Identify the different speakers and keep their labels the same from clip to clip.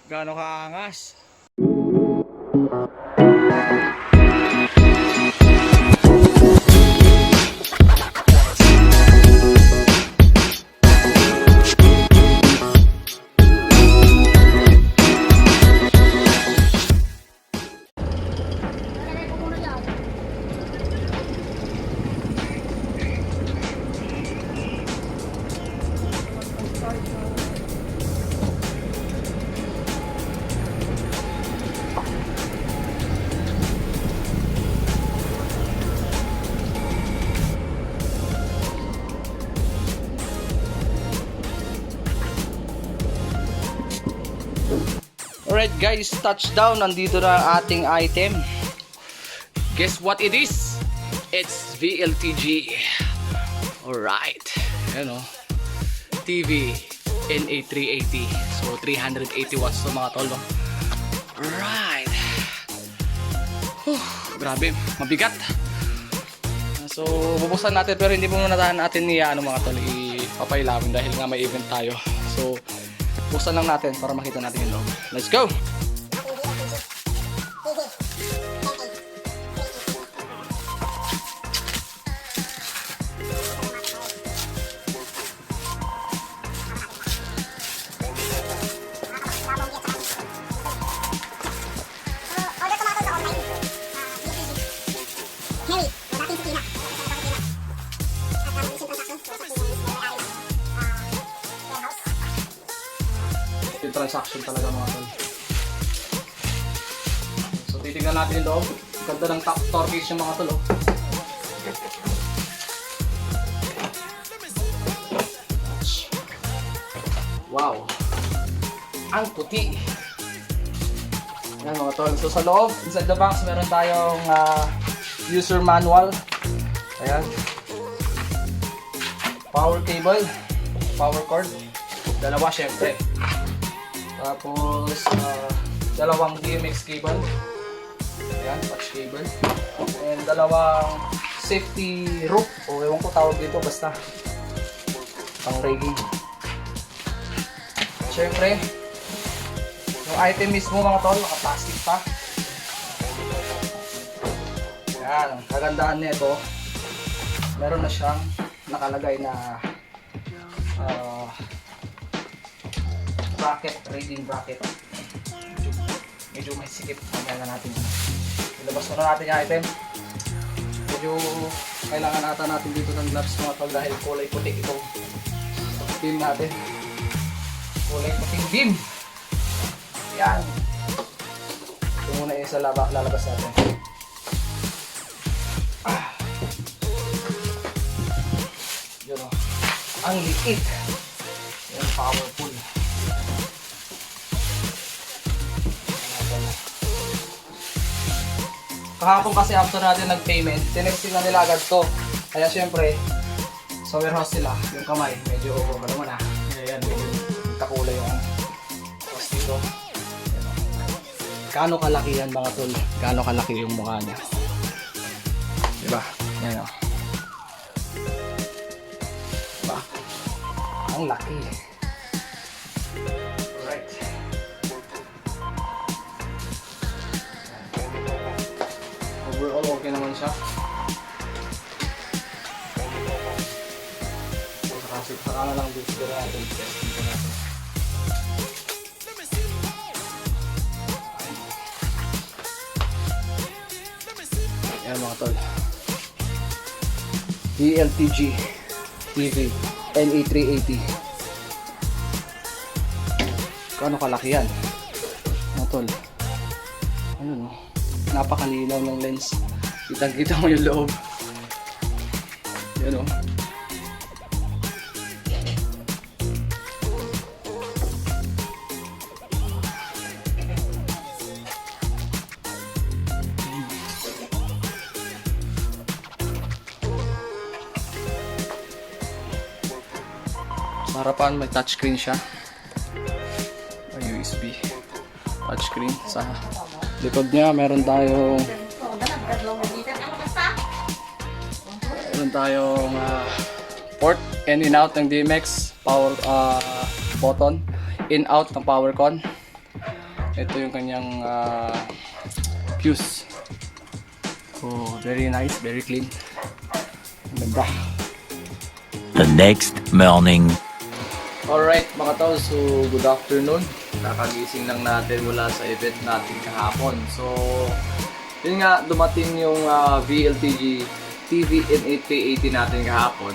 Speaker 1: Gaano kaangas? Alright guys, touchdown. Nandito na ang ating item. Guess what it is? It's VLTG. Alright. Ayan o. TV NA380. So 380 watts to mga tol. Alright. Grabe, mabigat. So bubuksan natin pero hindi muna natin mga tol ipapailawin dahil nga may event tayo. So buksan lang natin para makita natin yung loob. Let's go! Yung transaction talaga mga tol. So titignan natin yung loob. Ganda ng top torques yung mga tol. Wow! Ang puti! Yan mga tol. So sa loob, inside the box, meron tayong user manual. Ayan. Power cable. Power cord. Dalawa syempre. Tapos, dalawang DMX cable. Ayan, patch cable. And dalawang safety rope. O ewan ko tawag dito, basta pang rigging. Siyempre, yung item mismo mga tol, naka-plastic pa. Ayan, ang kagandaan nito, meron na siyang nakalagay na bracket, reading bracket. Medyo may sikip. Mamaya na natin. Ilabas muna natin yung item. Medyo kailangan ata natin dito ng gloves mga tol dahil kulay puti itong beam natin. Kulay puting beam. Yan. Ito muna yung isa lalabas natin. Yun o. Ang liit. Yan, powerful. Kahapon kasi after natin nag-payment, tinexting na nila agad to. Kaya syempre, sa warehouse sila, yung kamay, medyo, alam mo na, ayan, medyo kakulay yung post dito. Gaano kalaki yan mga tol? Gaano kalaki yung mukha niya? Diba? Ayan o. Diba? Ang laki. Alright. Overall, okay naman siya. Saka na lang dito natin. Testing ko natin. Ayan mga tol. VLTG TV NA380. Kano kalaki yan? Mga tol. Ano no? Napakalinaw ng lens. Kitang-kita mo yung loob. Yan o. Sa harapan may touchscreen siya. May USB touchscreen. Sa likod niya meron tayong port and in-out ng DMX, power button, in-out ng power con. Ito yung kanyang fuse. So, very nice, very clean. Ganda.
Speaker 2: The next morning.
Speaker 1: Alright mga tol, so good afternoon. Kakagising lang natin mula sa event natin kahapon. So, yun nga, dumating yung VLTG TVN8K80 natin kahapon.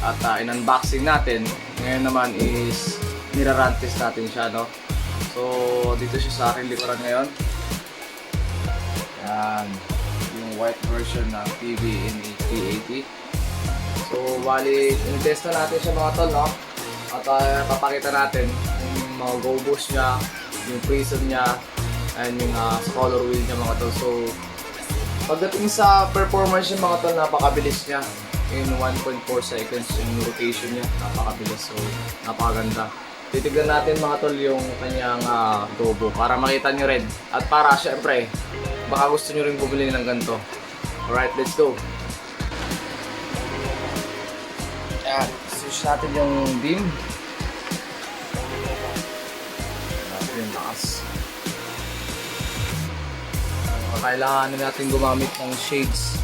Speaker 1: At in-unboxing natin. Ngayon naman is nira-run test natin siya, no? So, dito siya sa aking likuran ngayon. Yan. Yung white version ng TVN8K80. So, bali, in-test na natin siya mga tol, no? At papakita natin yung mga go boost niya, yung prism niya, and yung color wheel niya mga tol. So, pagdating sa performance niya mga tol, napakabilis niya. In 1.4 seconds yung rotation niya, napakabilis. So, napakaganda. Titignan natin mga tol yung kanyang turbo para makita nyo rin. At para syempre, baka gusto nyo rin bumili ng ganito. Alright, let's go! Ayan, switch natin yung beam. Natin yung lakas. Kailangan natin gumamit ng shades.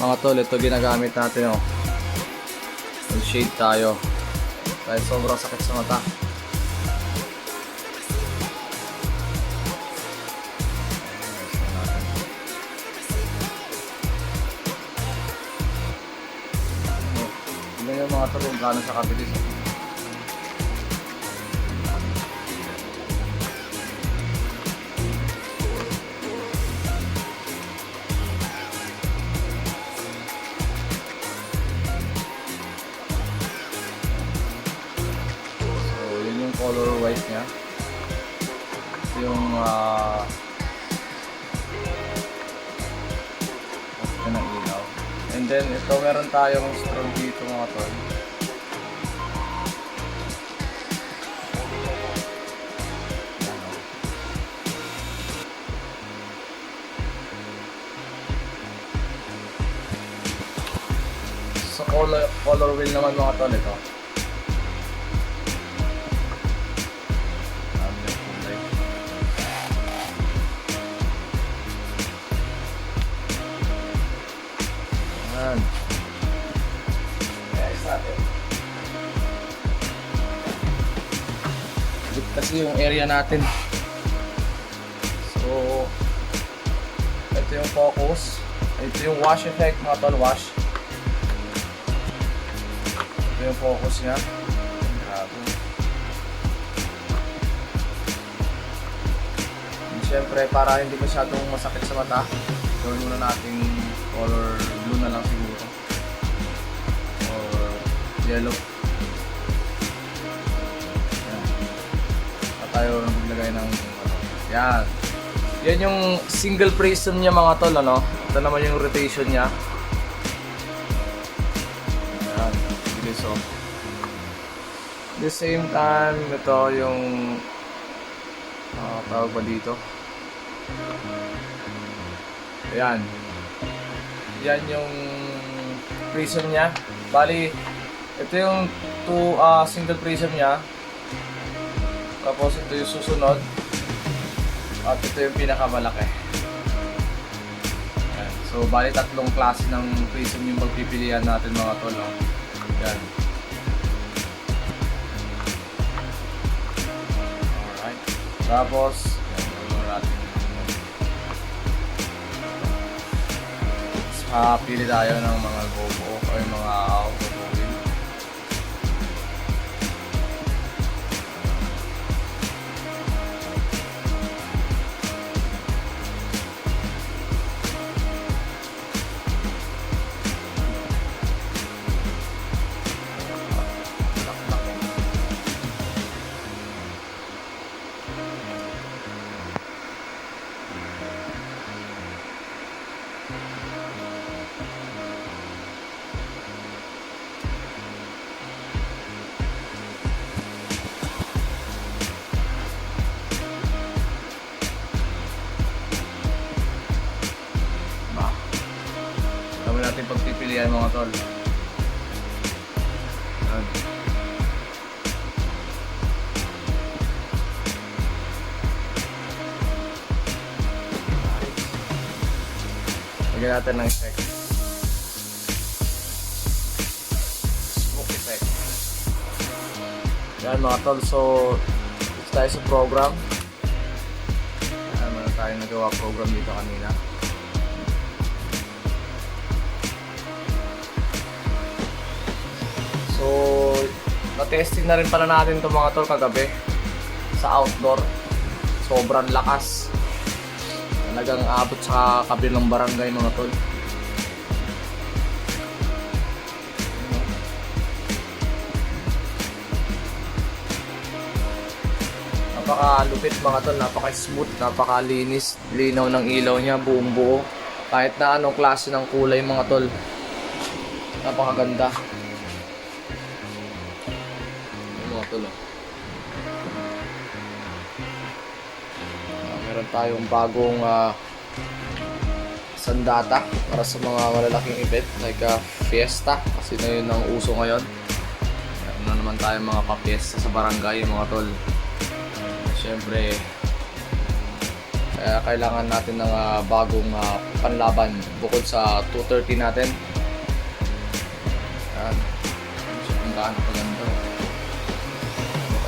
Speaker 1: Mga tol, ito ginagamit natin, oh. Mag-shade tayo. Dahil sobrang sakit sa mata. Tignan yung mga tol kung gaano siya kabilis. Color white niya. Yung ng ilaw. And then ito meron tayong strobe dito mga tol. Sa color wheel naman mga tol ito. Kasi yung area natin. So, ito yung focus. Ito yung wash effect mga tol, wash. Ito yung focus niya. Grabe. Siyempre, para hindi masyadong masakit sa mata, gawin muna natin color blue na lang siguro. Or yellow. Tayo naglagay ng yan. Yan yung single prism niya mga tol, ano? Ito naman yung rotation niya. Yan, bilis oh. At the same time, ito yung tawag ba dito? Ayan. Yan yung prism niya. Bali, ito yung single prism niya. Tapos ito yung susunod. At ito yung pinakamalaki. Ayan. So, bali tatlong klase ng prism yung pagpipilian natin mga tol. No? Yan. Alright. Tapos, yan. Gawin natin. Pili tayo ng mga gobo o yung mga gobo wheel. natin pagpipilian mga tol. Yan. Lagyan natin ng effect. Smoke effect. Yan mga tol, so ito tayo sa program. Meron tayo nagawa program dito kanina. So, na-testing na rin pala natin itong mga tol kagabi sa outdoor. Sobrang lakas. Talagang abot sa kabilang barangay mga tol. Napakalupit mga tol, napaka-smooth, napakalinis, linaw ng ilaw niya, buong buo. Kahit na anong klase ng kulay mga tol. Napakaganda. Mga tol, oh. Meron tayong bagong sandata para sa mga malalaking event like fiesta, kasi na yun ang uso ngayon. Meron na naman tayong mga pa-fiesta sa barangay mga tol. Siyempre kailangan natin ng bagong panlaban bukod sa 230 natin. Yan. So, kung gaano kaganda,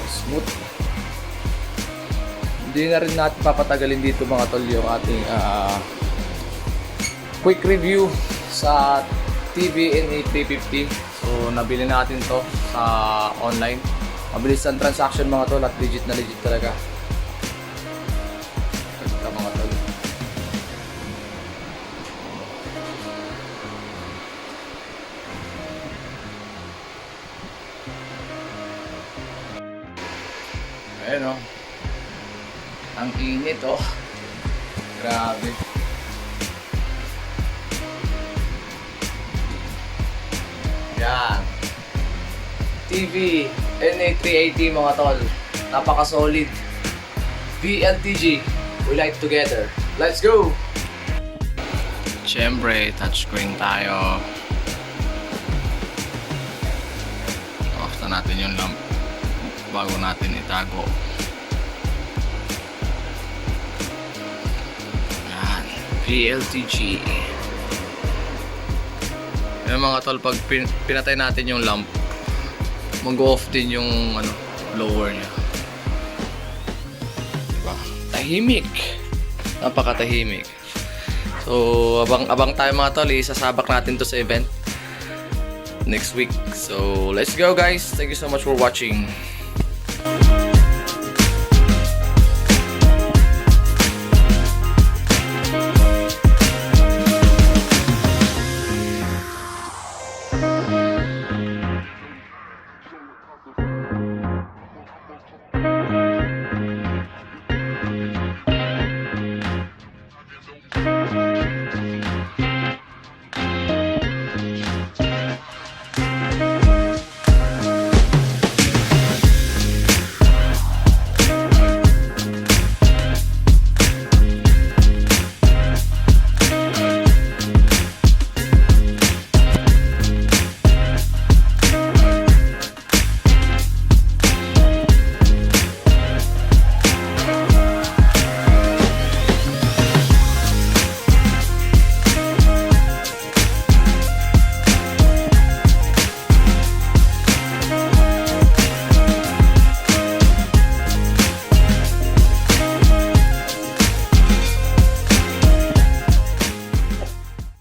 Speaker 1: smooth. Hindi na rin natin papatagalin dito mga tol yung ating quick review sa TVNA 350. So nabili natin to sa online. Mabilis ang transaction mga tol at legit na legit talaga. Ito mga tol. Ayan o. Ang init oh. Grabe. Yan. TV NA380 mga tol. Napaka-solid. VLTG. We like together. Let's go! Siyempre, touchscreen tayo. Off na natin yung lamp bago natin itago. VLTG. Yung mga tol, pag pinatay natin yung lamp, mag-off din yung blower niya. Diba? Tahimik. Napakatahimik. So, abang tayo mga tol, isasabak natin to sa event next week. So, let's go guys. Thank you so much for watching.